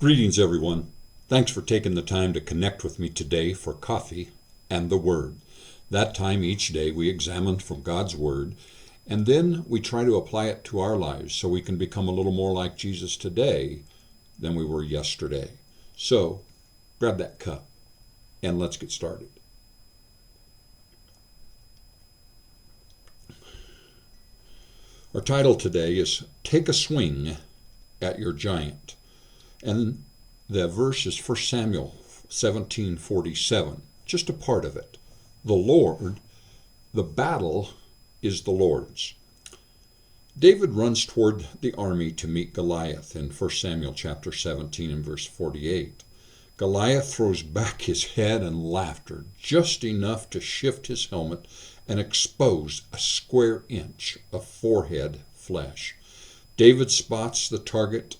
Greetings, everyone. Thanks for taking the time to connect with me today for coffee and the Word. That time each day we examine from God's Word, and then we try to apply it to our lives so we can become a little more like Jesus today than we were yesterday. So, grab that cup and let's get started. Our title today is Take a Swing at Your Giant. And the verse is 1 Samuel 17:47, just a part of it. The battle is the Lord's. David runs toward the army to meet Goliath in 1 Samuel chapter 17 and verse 48. Goliath throws back his head in laughter, just enough to shift his helmet and expose a square inch of forehead flesh. David spots the target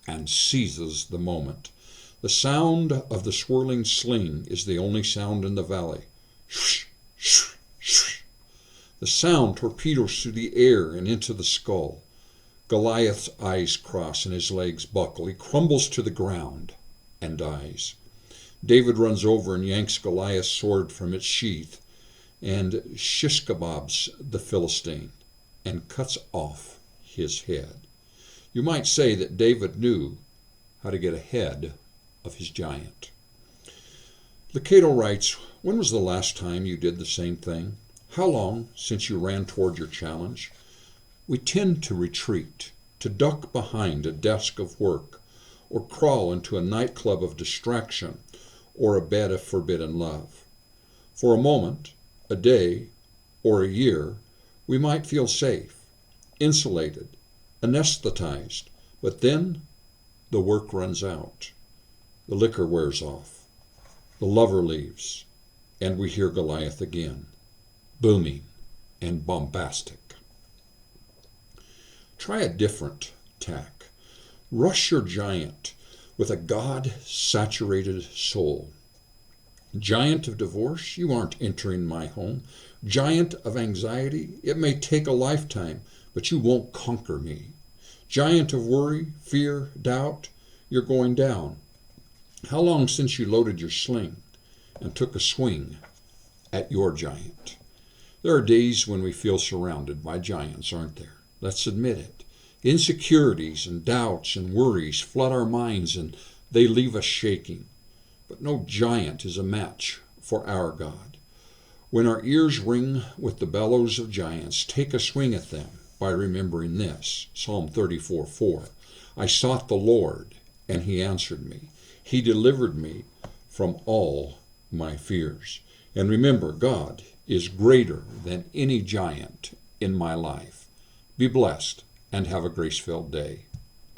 and seizes the moment. The sound of the swirling sling is the only sound in the valley. Shh, shh, shh. The sound torpedoes through the air and into the skull. Goliath's eyes cross and his legs buckle. He crumbles to the ground and dies. David runs over and yanks Goliath's sword from its sheath and shish-kebabs the Philistine and cuts off his head. You might say that David knew how to get ahead of his giant. Licato writes, when was the last time you did the same thing? How long since you ran toward your challenge? We tend to retreat, to duck behind a desk of work, or crawl into a nightclub of distraction, or a bed of forbidden love. For a moment, a day, or a year, we might feel safe, insulated, anesthetized, but then the work runs out. The liquor wears off. The lover leaves, and we hear Goliath again, booming and bombastic. Try a different tack. Rush your giant with a God-saturated soul. Giant of divorce, you aren't entering my home. Giant of anxiety, it may take a lifetime, but you won't conquer me. Giant of worry, fear, doubt, you're going down. How long since you loaded your sling and took a swing at your giant? There are days when we feel surrounded by giants, aren't there? Let's admit it. Insecurities and doubts and worries flood our minds and they leave us shaking. But no giant is a match for our God. When our ears ring with the bellows of giants, take a swing at them by remembering this, Psalm 34:4. I sought the Lord, and he answered me. He delivered me from all my fears. And remember, God is greater than any giant in my life. Be blessed and have a grace-filled day.